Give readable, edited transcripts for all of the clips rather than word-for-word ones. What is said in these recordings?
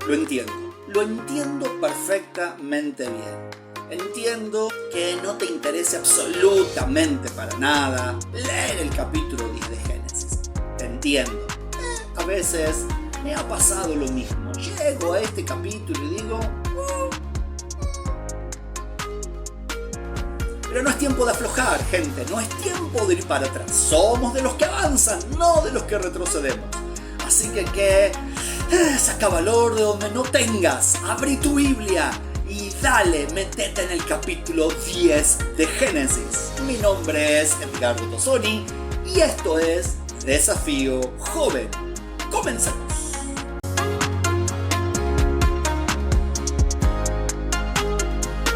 Lo entiendo perfectamente bien. Entiendo que no te interese absolutamente para nada leer el capítulo 10 de Génesis. Te entiendo. A veces me ha pasado lo mismo. Llego a este capítulo y digo... Pero no es tiempo de aflojar, gente. No es tiempo de ir para atrás. Somos de los que avanzan, no de los que retrocedemos. Así que saca valor de donde no tengas. Abrí tu Biblia y dale, metete en el capítulo 10 de Génesis. Mi nombre es Edgardo Tosoni y esto es Desafío Joven. Comencemos.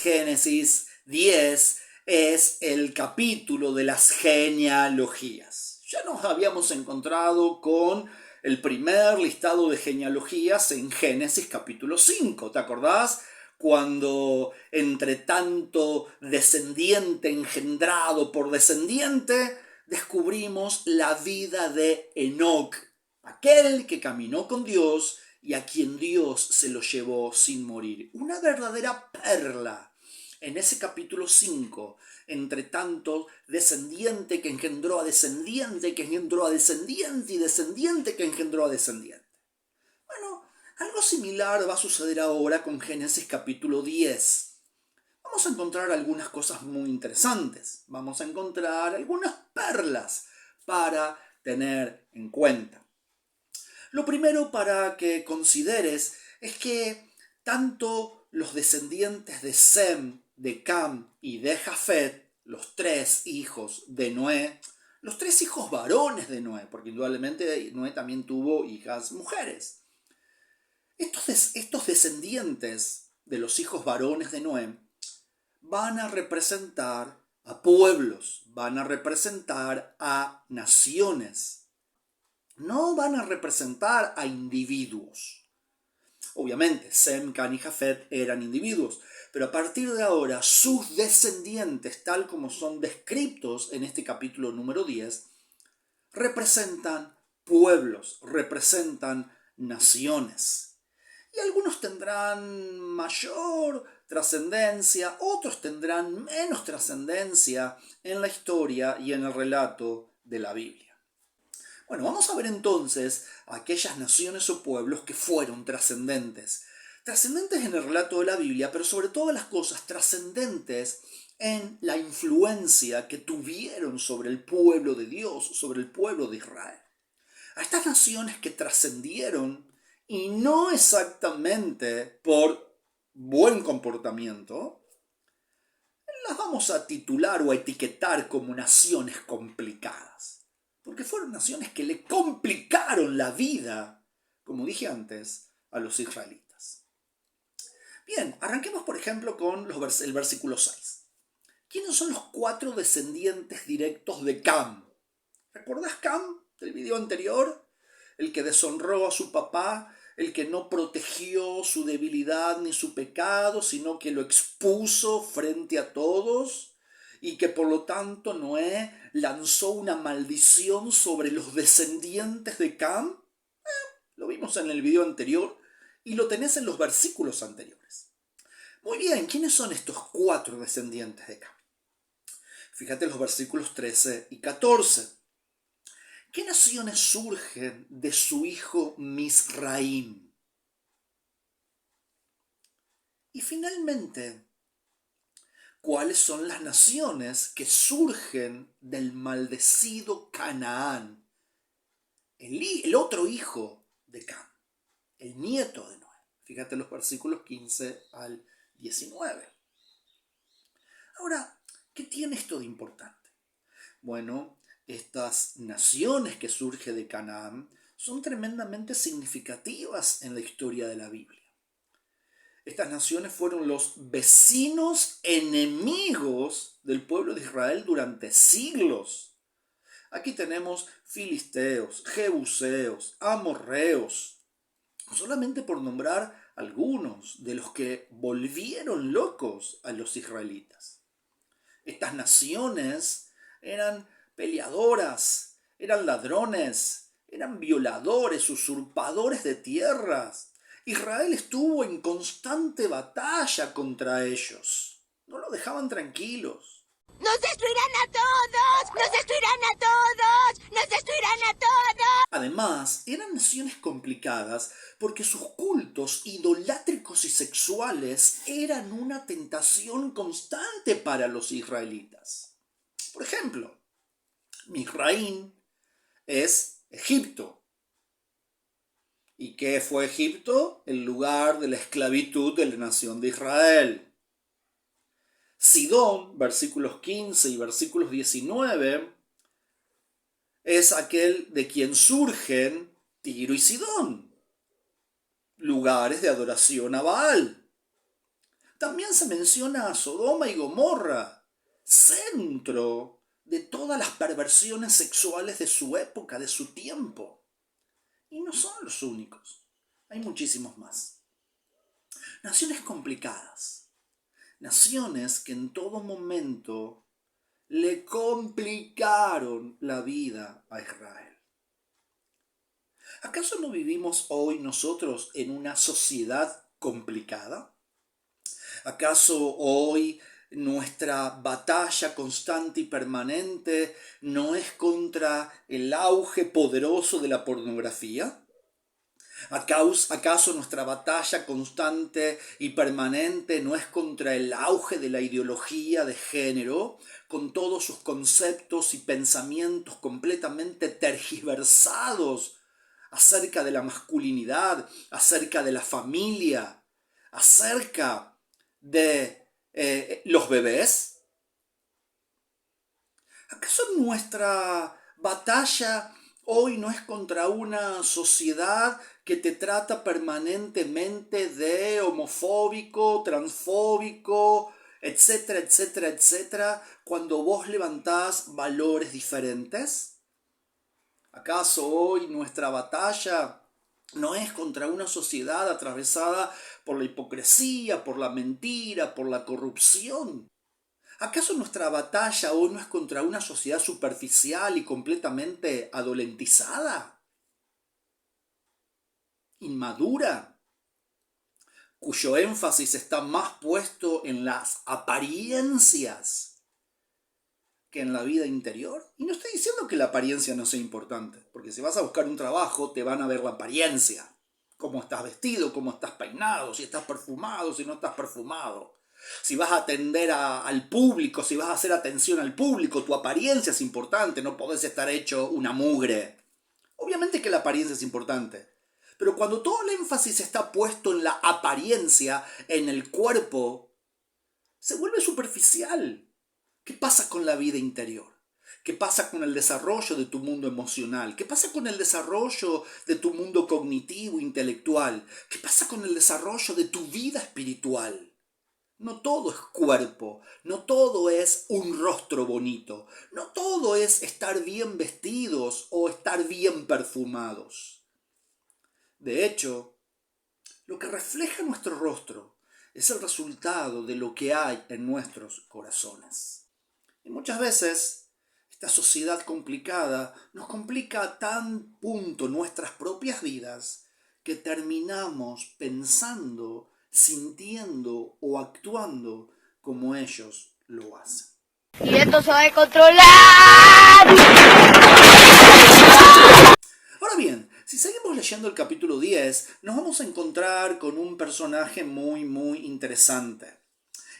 Génesis 10 es el capítulo de las genealogías. Ya nos habíamos encontrado con el primer listado de genealogías en Génesis capítulo 5, ¿te acordás? Cuando entre tanto descendiente engendrado por descendiente, descubrimos la vida de Enoc, aquel que caminó con Dios y a quien Dios se lo llevó sin morir. Una verdadera perla. En ese capítulo 5, entre tanto descendiente que engendró a descendiente, que engendró a descendiente y descendiente que engendró a descendiente. Bueno, algo similar va a suceder ahora con Génesis capítulo 10. Vamos a encontrar algunas cosas muy interesantes. Vamos a encontrar algunas perlas para tener en cuenta. Lo primero para que consideres es que tanto los descendientes de Sem, de Cam y de Jafet, los tres hijos de Noé, los tres hijos varones de Noé, porque indudablemente Noé también tuvo hijas mujeres. Estos descendientes de los hijos varones de Noé van a representar a pueblos, van a representar a naciones, no van a representar a individuos. Obviamente, Sem, Can y Jafet eran individuos, pero a partir de ahora sus descendientes, tal como son descritos en este capítulo número 10, representan pueblos, representan naciones. Y algunos tendrán mayor trascendencia, otros tendrán menos trascendencia en la historia y en el relato de la Biblia. Bueno, vamos a ver entonces aquellas naciones o pueblos que fueron trascendentes. Trascendentes en el relato de la Biblia, pero sobre todas las cosas trascendentes en la influencia que tuvieron sobre el pueblo de Dios, sobre el pueblo de Israel. A estas naciones que trascendieron, y no exactamente por buen comportamiento, las vamos a titular o a etiquetar como naciones complicadas. Porque fueron naciones que le complicaron la vida, como dije antes, a los israelitas. Bien, arranquemos por ejemplo con el versículo 6. ¿Quiénes son los 4 descendientes directos de Cam? ¿Recordás Cam del video anterior? El que deshonró a su papá, el que no protegió su debilidad ni su pecado, sino que lo expuso frente a todos. Y que por lo tanto Noé lanzó una maldición sobre los descendientes de Cam. Lo vimos en el video anterior y lo tenés en los versículos anteriores. Muy bien, ¿quiénes son estos 4 descendientes de Cam? Fíjate los versículos 13 y 14. ¿Qué naciones surgen de su hijo Misraim? Y finalmente, ¿cuáles son las naciones que surgen del maldecido Canaán? El otro hijo de Cam, el nieto de Noé. Fíjate los versículos 15 al 19. Ahora, ¿qué tiene esto de importante? Bueno, estas naciones que surgen de Canaán son tremendamente significativas en la historia de la Biblia. Estas naciones fueron los vecinos enemigos del pueblo de Israel durante siglos. Aquí tenemos filisteos, jebuseos, amorreos, solamente por nombrar algunos de los que volvieron locos a los israelitas. Estas naciones eran peleadoras, eran ladrones, eran violadores, usurpadores de tierras. Israel estuvo en constante batalla contra ellos. No lo dejaban tranquilos. ¡Nos destruirán a todos! ¡Nos destruirán a todos! ¡Nos destruirán a todos! Además, eran naciones complicadas porque sus cultos idolátricos y sexuales eran una tentación constante para los israelitas. Por ejemplo, Misraín es Egipto. ¿Y qué fue Egipto? El lugar de la esclavitud de la nación de Israel. Sidón, versículos 15 y versículos 19, es aquel de quien surgen Tiro y Sidón, lugares de adoración a Baal. También se menciona a Sodoma y Gomorra, centro de todas las perversiones sexuales de su época, de su tiempo. Y no son los únicos, hay muchísimos más. Naciones complicadas. Naciones que en todo momento le complicaron la vida a Israel. ¿Acaso no vivimos hoy nosotros en una sociedad complicada? ¿Acaso hoy nuestra batalla constante y permanente no es contra el auge poderoso de la pornografía? ¿Acaso nuestra batalla constante y permanente no es contra el auge de la ideología de género, con todos sus conceptos y pensamientos completamente tergiversados acerca de la masculinidad, acerca de la familia, acerca de los bebés? ¿Acaso nuestra batalla hoy no es contra una sociedad que te trata permanentemente de homofóbico, transfóbico, etcétera, etcétera, etcétera, cuando vos levantás valores diferentes? ¿Acaso hoy nuestra batalla no es contra una sociedad atravesada por la hipocresía, por la mentira, por la corrupción? ¿Acaso nuestra batalla hoy no es contra una sociedad superficial y completamente adolentizada? Inmadura, cuyo énfasis está más puesto en las apariencias que en la vida interior. Y no estoy diciendo que la apariencia no sea importante, porque si vas a buscar un trabajo te van a ver la apariencia, cómo estás vestido, cómo estás peinado, si estás perfumado, si no estás perfumado. Si vas a atender al público, si vas a hacer atención al público, tu apariencia es importante, no podés estar hecho una mugre. Obviamente que la apariencia es importante, pero cuando todo el énfasis está puesto en la apariencia, en el cuerpo, se vuelve superficial. ¿Qué pasa con la vida interior? ¿Qué pasa con el desarrollo de tu mundo emocional? ¿Qué pasa con el desarrollo de tu mundo cognitivo, intelectual? ¿Qué pasa con el desarrollo de tu vida espiritual? No todo es cuerpo, no todo es un rostro bonito, no todo es estar bien vestidos o estar bien perfumados. De hecho, lo que refleja nuestro rostro es el resultado de lo que hay en nuestros corazones. Y muchas veces esta sociedad complicada nos complica a tal punto nuestras propias vidas que terminamos pensando, sintiendo o actuando como ellos lo hacen. ¡Y esto se va a controlar! Ahora bien, si seguimos leyendo el capítulo 10, nos vamos a encontrar con un personaje muy interesante.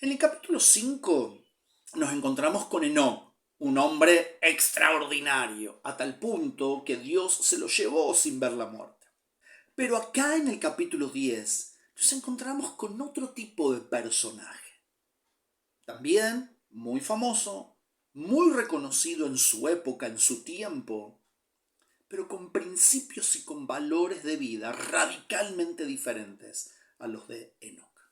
En el capítulo 5 nos encontramos con Enoc, un hombre extraordinario, a tal punto que Dios se lo llevó sin ver la muerte. Pero acá en el capítulo 10 nos encontramos con otro tipo de personaje. También muy famoso, muy reconocido en su época, en su tiempo, pero con principios y con valores de vida radicalmente diferentes a los de Enoc.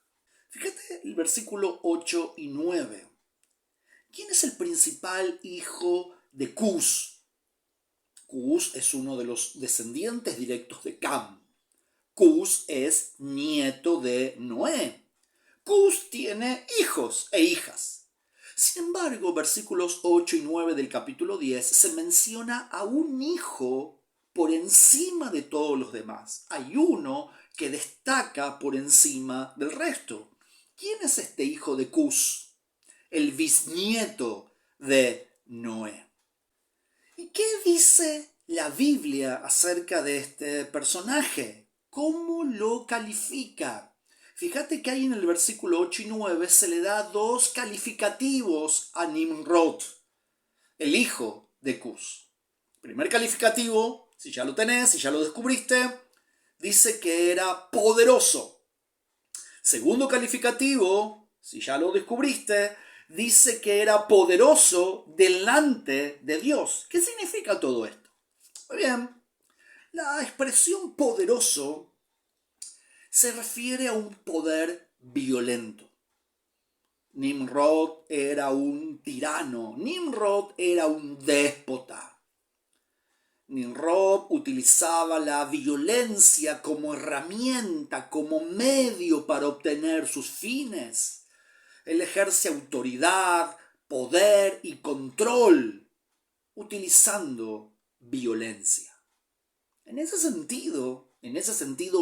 Fíjate el versículo 8 y 9. ¿Quién es el principal hijo de Cus? Cus es uno de los descendientes directos de Cam. Cus es nieto de Noé. Cus tiene hijos e hijas. Sin embargo, versículos 8 y 9 del capítulo 10 se menciona a un hijo por encima de todos los demás. Hay uno que destaca por encima del resto. ¿Quién es este hijo de Cus? El bisnieto de Noé. ¿Y qué dice la Biblia acerca de este personaje? ¿Cómo lo califica? Fíjate que ahí en el versículo 8 y 9 se le da dos calificativos a Nimrod, el hijo de Cus. Primer calificativo, si ya lo tenés, si ya lo descubriste, dice que era poderoso. Segundo calificativo, si ya lo descubriste, dice que era poderoso delante de Dios. ¿Qué significa todo esto? Muy bien, la expresión poderoso se refiere a un poder violento. Nimrod era un tirano, Nimrod era un déspota. Nimrod utilizaba la violencia como herramienta, como medio para obtener sus fines. Él ejerce autoridad, poder y control utilizando violencia. En ese sentido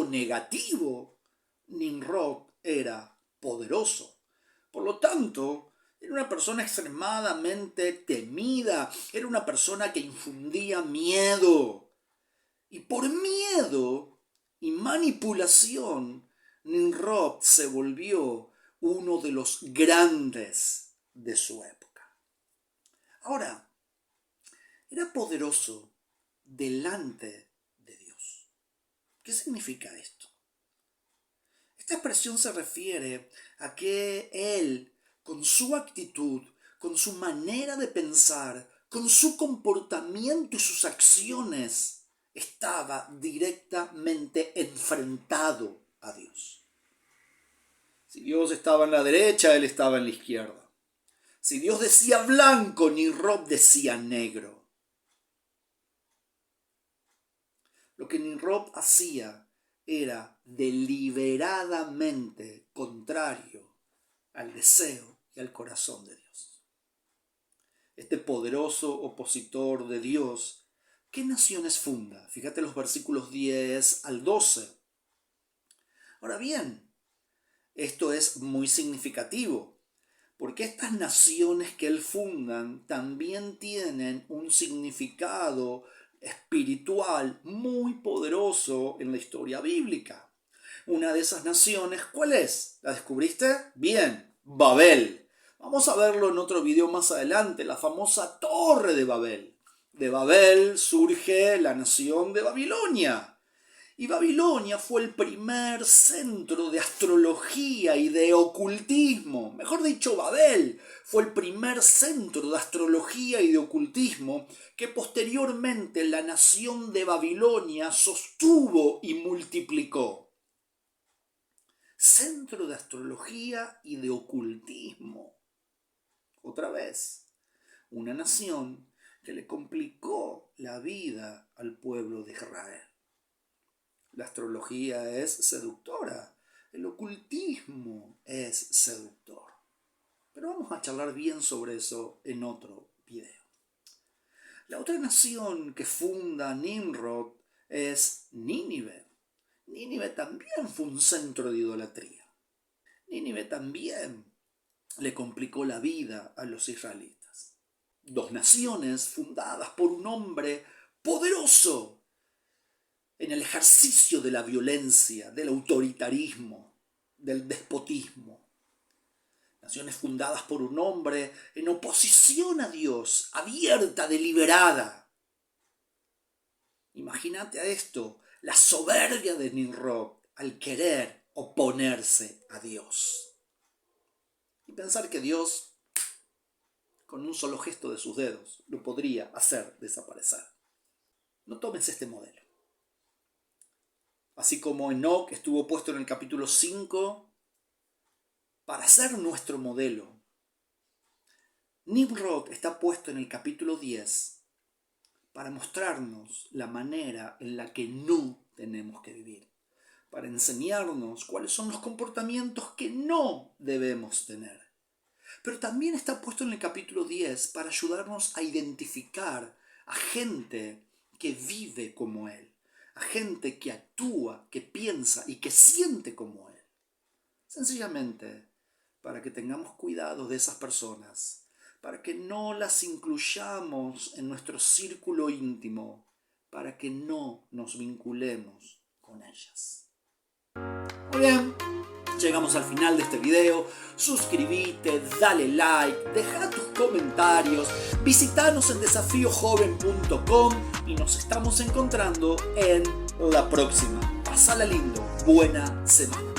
negativo, Nimrod era poderoso. Por lo tanto, era una persona extremadamente temida, era una persona que infundía miedo. Y por miedo y manipulación, Nimrod se volvió uno de los grandes de su época. Ahora, era poderoso delante de Dios. ¿Qué significa esto? Esta expresión se refiere a que él, con su actitud, con su manera de pensar, con su comportamiento y sus acciones, estaba directamente enfrentado a Dios. Si Dios estaba en la derecha, él estaba en la izquierda. Si Dios decía blanco, Nimrod decía negro. Lo que Nimrod hacía era deliberadamente contrario al deseo y al corazón de Dios. Este poderoso opositor de Dios, ¿qué naciones funda? Fíjate los versículos 10 al 12. Ahora bien, esto es muy significativo, porque estas naciones que él fundan también tienen un significado espiritual muy poderoso en la historia bíblica. Una de esas naciones, ¿cuál es? ¿La descubriste? Bien, Babel. Vamos a verlo en otro video más adelante, la famosa Torre de Babel. De Babel surge la nación de Babilonia. Y Babilonia fue el primer centro de astrología y de ocultismo. Mejor dicho, Babel fue el primer centro de astrología y de ocultismo que posteriormente la nación de Babilonia sostuvo y multiplicó. Centro de astrología y de ocultismo. Otra vez, una nación que le complicó la vida al pueblo de Israel. La astrología es seductora, el ocultismo es seductor. Pero vamos a charlar bien sobre eso en otro video. La otra nación que funda Nimrod es Nínive. Nínive también fue un centro de idolatría. Nínive también le complicó la vida a los israelitas. Dos naciones fundadas por un hombre poderoso en el ejercicio de la violencia, del autoritarismo, del despotismo. Naciones fundadas por un hombre en oposición a Dios, abierta, deliberada. Imagínate a esto, la soberbia de Nimrod al querer oponerse a Dios. Y pensar que Dios, con un solo gesto de sus dedos, lo podría hacer desaparecer. No tomes este modelo. Así como Enoc estuvo puesto en el capítulo 5 para ser nuestro modelo, Nimrod está puesto en el capítulo 10 para mostrarnos la manera en la que no tenemos que vivir, para enseñarnos cuáles son los comportamientos que no debemos tener. Pero también está puesto en el capítulo 10 para ayudarnos a identificar a gente que vive como él, a gente que actúa, que piensa y que siente como Él. Sencillamente, para que tengamos cuidado de esas personas, para que no las incluyamos en nuestro círculo íntimo, para que no nos vinculemos con ellas. Muy bien, llegamos al final de este video. Suscríbete, dale like, deja tus comentarios, visítanos en desafiojoven.com y nos estamos encontrando en la próxima. Pasala lindo, buena semana.